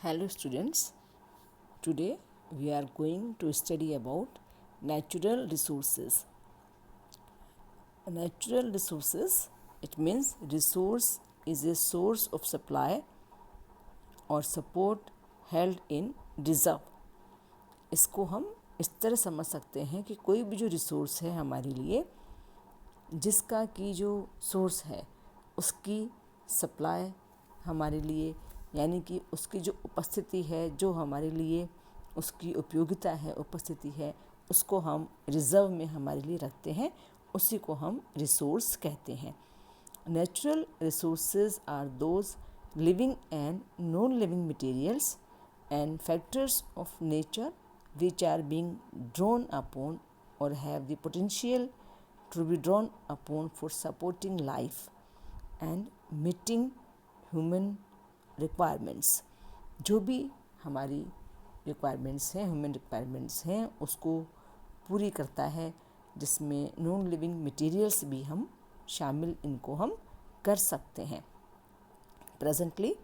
Hello students, today we are going to study about natural resources. Natural resources, it means resource is a source of supply or support held in reserve. इसको हम इस तरह समझ सकते हैं कि कोई भी जो रिसोर्स है हमारे लिए, जिसका की जो सोर्स है उसकी सप्लाई हमारे लिए, यानी कि उसकी जो उपस्थिति है, जो हमारे लिए उसकी उपयोगिता है, उपस्थिति है, उसको हम रिज़र्व में हमारे लिए रखते हैं, उसी को हम रिसोर्स कहते हैं. Natural resources are those living and non living materials and factors of nature which are being drawn upon or have the potential to be drawn upon for supporting life and meeting human requirements. जो भी हमारी requirements हैं, human requirements हैं, उसको पूरी करता है, जिसमें नॉन लिविंग मटेरियल्स भी हम शामिल इनको हम कर सकते हैं. Presently,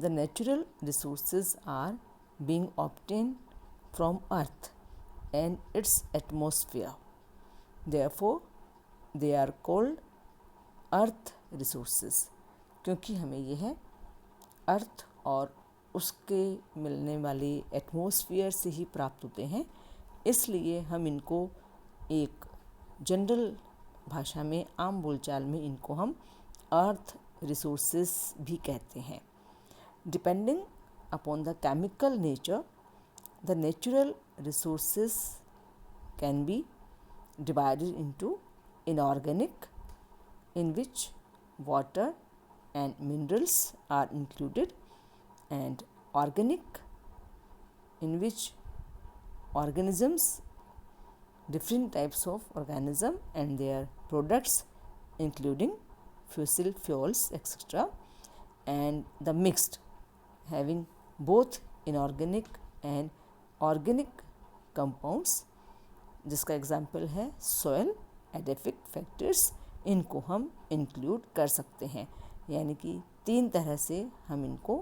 the natural resources are being obtained from earth and its atmosphere. Therefore, they are called earth resources. क्योंकि हमें यह अर्थ और उसके मिलने वाले एटमॉस्फेयर से ही प्राप्त होते हैं, इसलिए हम इनको एक जनरल भाषा में, आम बोलचाल में इनको हम अर्थ रिसोर्सेस भी कहते हैं. Depending upon the chemical nature, the natural resources can be divided into inorganic, in which water and minerals are included, and organic, in which organisms, different types of organism and their products including fossil fuels etc., and the mixed, having both inorganic and organic compounds, जिसका example है soil, edaphic factors, इनको हम include कर सकते हैं. यानी कि तीन तरह से हम इनको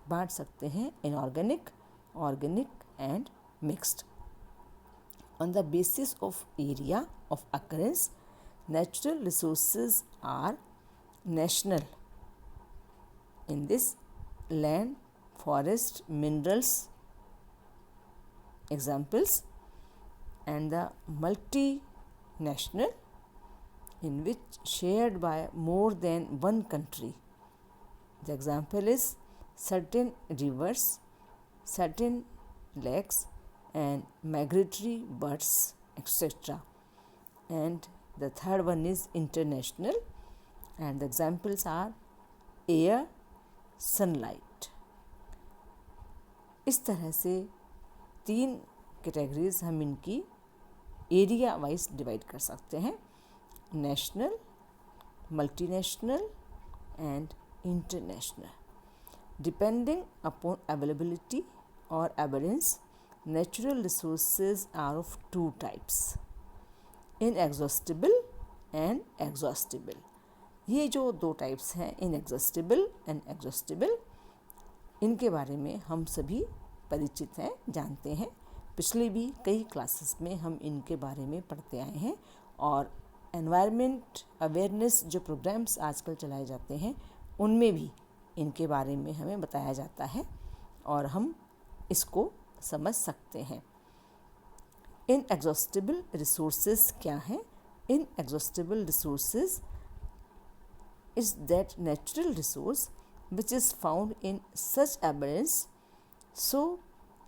बांट सकते हैं: inorganic, organic and mixed. On the basis of area of occurrence, natural resources are national. In this land, forest, minerals examples, and the multinational, in which shared by more than one country. The example is certain rivers, certain lakes and migratory birds etc. And the third one is international, and the examples are air, sunlight. इस तरह से तीन categories हम इनकी area wise divide कर सकते हैं: national, multinational and international. Depending upon availability और abundance, natural resources are of two types: inexhaustible and exhaustible. ये जो दो टाइप्स हैं, इनएग्जॉस्टिबल एंड एग्जॉस्टिबल, इनके बारे में हम सभी परिचित हैं, जानते हैं. पिछले भी कई क्लासेस में हम इनके बारे में पढ़ते आए हैं, और एनवायरनमेंट अवेयरनेस जो प्रोग्राम्स आजकल चलाए जाते हैं, उनमें भी इनके बारे में हमें बताया जाता है और हम इसको समझ सकते हैं. इनएग्जॉस्टिबल रिसोर्सेज क्या हैं? Inexhaustible resources is that natural resource which is found in such abundance so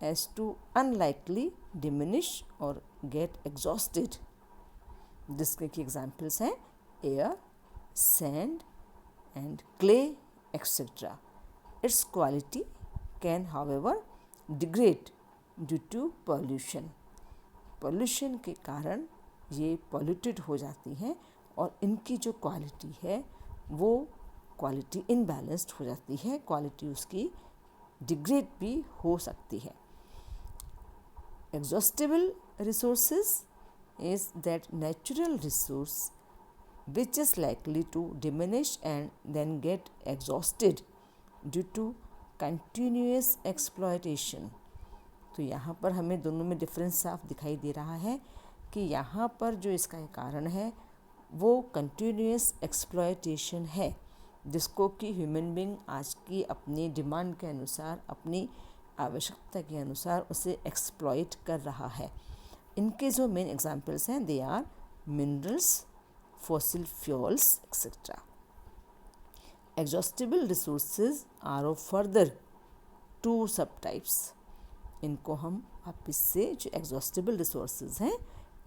as to unlikely diminish or get exhausted. जिसके की एग्जाम्पल्स हैं air, sand and clay etcetera. Its quality can however degrade due to pollution. Pollution के कारण ये polluted हो जाती हैं और इनकी जो क्वालिटी है वो क्वालिटी इनबैलेंस्ड हो जाती है, क्वालिटी उसकी डिग्रेड भी हो सकती है. Exhaustible resources is that natural resource which is likely to diminish and then get exhausted due to continuous exploitation. तो यहाँ पर हमें दोनों में डिफरेंस साफ दिखाई दे रहा है कि यहाँ पर जो इसका कारण है वो कंटिन्यूअस एक्सप्लॉयटेशन है, जिसको कि ह्यूमन बीइंग आज की अपनी डिमांड के अनुसार, अपनी आवश्यकता के अनुसार उसे एक्सप्लॉइट कर रहा है। इनके जो मेन एग्जांपल्स हैं they are minerals, fossil fuels etcetera. Exhaustible resources are of further two subtypes. इनको हम वापस से जो एग्जॉस्टिबल रिसोर्सेज हैं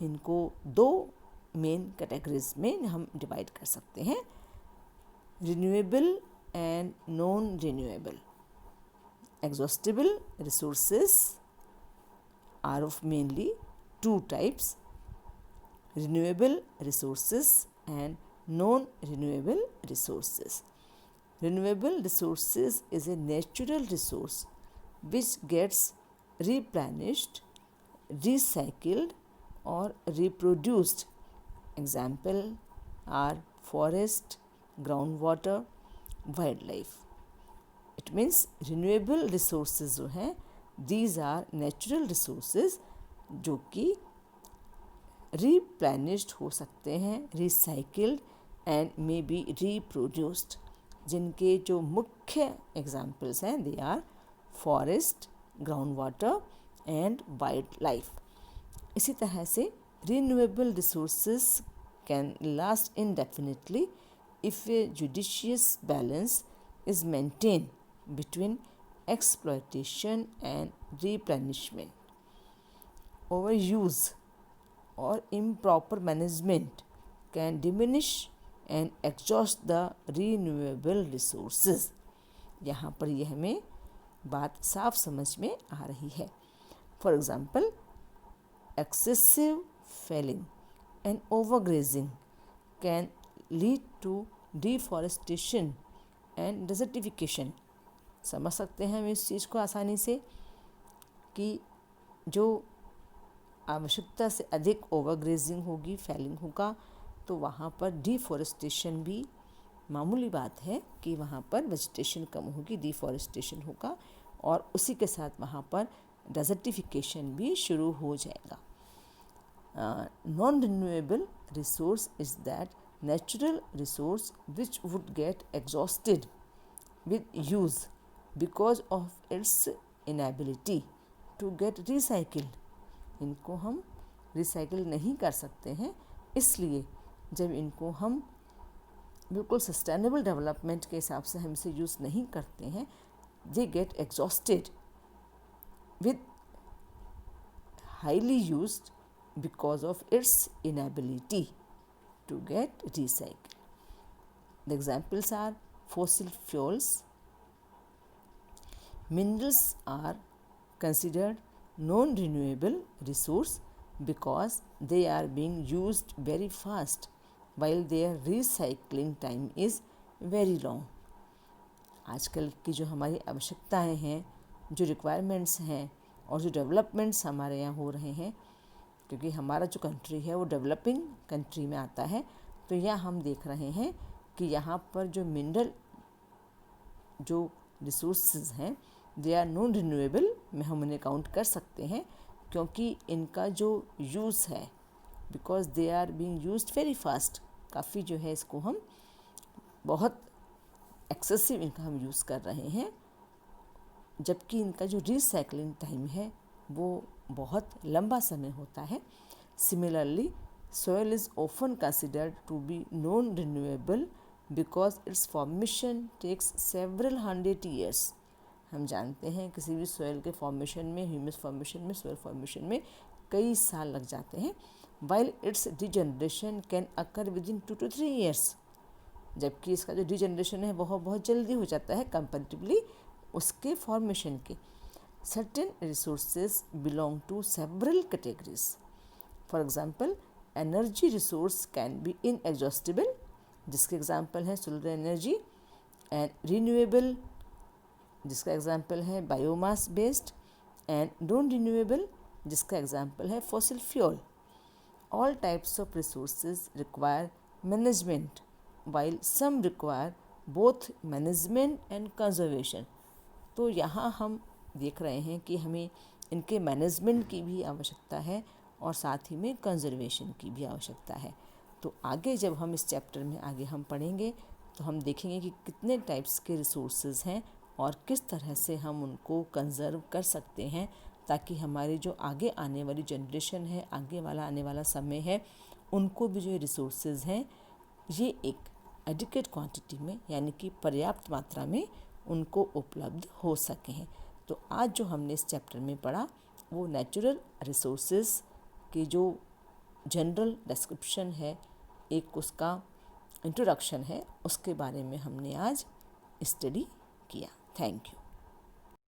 इनको दो मेन कैटेगरीज में हम डिवाइड कर सकते हैं, renewable and non renewable. exhaustible resources are of mainly two types, renewable resources and non-renewable resources. Renewable resources is a natural resource which gets replenished, recycled or reproduced. Example are forest, groundwater, wildlife. It means renewable resources जो हैं these are natural resources जो कि replenished हो सकते हैं, recycled and may be reproduced, जिनके जो मुख्य एग्जाम्पल्स हैं they are forest, ground water and wildlife. इसी तरह से renewable resources can last indefinitely if a judicious balance is maintained between exploitation and replenishment. Overuse or improper management can diminish and exhaust the renewable resources. यहाँ पर यह हमें बात साफ समझ में आ रही है। For example, excessive felling and overgrazing can lead to deforestation and desertification. समझ सकते हैं हम इस चीज़ को आसानी से कि जो आवश्यकता से अधिक ओवरग्रेजिंग होगी, फेलिंग होगा, तो वहाँ पर डिफॉरेस्टेशन भी मामूली बात है कि वहाँ पर वेजिटेशन कम होगी, डिफॉरेस्टेशन होगा और उसी के साथ वहाँ पर डेजर्टिफिकेशन भी शुरू हो जाएगा। Non renewable resource is that natural resource which would get exhausted with use because of its inability to get recycled. इनको हम रिसाइकिल नहीं कर सकते हैं, इसलिए जब इनको हम बिल्कुल सस्टेनेबल डेवलपमेंट के हिसाब से हम इसे यूज़ नहीं करते हैं, they get exhausted with highly used because of its inability to get recycled. The examples are fossil fuels. Minerals are considered non-renewable resource because they are being used very fast while their recycling time is very long. आजकल की जो हमारी आवश्यकताएं हैं, जो requirements हैं और जो डेवलपमेंट्स हमारे यहाँ हो रहे हैं, क्योंकि हमारा जो कंट्री है वो डेवलपिंग कंट्री में आता है, तो यह हम देख रहे हैं कि यहाँ पर जो मिनरल जो रिसोर्सेज हैं दे आर नॉन रिन्यूएबल में हम उन्हें काउंट कर सकते हैं, क्योंकि इनका जो यूज़ है because they are being used very fast, काफ़ी जो है इसको हम बहुत एक्सेसिव इनका हम यूज़ कर रहे हैं, जबकि इनका जो रिसाइकलिंग टाइम है वो बहुत लंबा समय होता है। Similarly soil is often considered to be non-renewable because its formation takes several hundred years. हम जानते हैं किसी भी सॉइल के फॉर्मेशन में, ह्यूमस फॉर्मेशन में, सॉइल फॉर्मेशन में कई साल लग जाते हैं, while its degeneration can occur within 2 to 3 years. जबकि इसका जो डिजनरेशन है वह बहुत जल्दी हो जाता है कंपैरेटिवली उसके फॉर्मेशन के। Certain resources belong to several categories. For example, energy resource can be inexhaustible, जिसके एग्जाम्पल है सोलर एनर्जी, एंड रिन्यूएबल, जिसका एग्जाम्पल है biomass based, and non renewable, जिसका एग्जाम्पल है fossil fuel. All types of resources require management, while some require both management and conservation. तो यहाँ हम देख रहे हैं कि हमें इनके मैनेजमेंट की भी आवश्यकता है और साथ ही में कंजर्वेशन की भी आवश्यकता है। तो आगे जब हम इस चैप्टर में आगे हम पढ़ेंगे तो हम देखेंगे कि कितने टाइप्स के रिसोर्सेज हैं और किस तरह से हम उनको कंजर्व कर सकते हैं, ताकि हमारी जो आगे आने वाली जनरेशन है, आने वाला समय है, उनको भी जो रिसोर्सेज हैं ये एक एडिक्वेट क्वांटिटी में यानी कि पर्याप्त मात्रा में उनको उपलब्ध हो सके हैं। तो आज जो हमने इस चैप्टर में पढ़ा वो नेचुरल रिसोर्सेज की जो जनरल डिस्क्रिप्शन है, एक उसका इंट्रोडक्शन है, उसके बारे में हमने आज स्टडी किया। Thank you.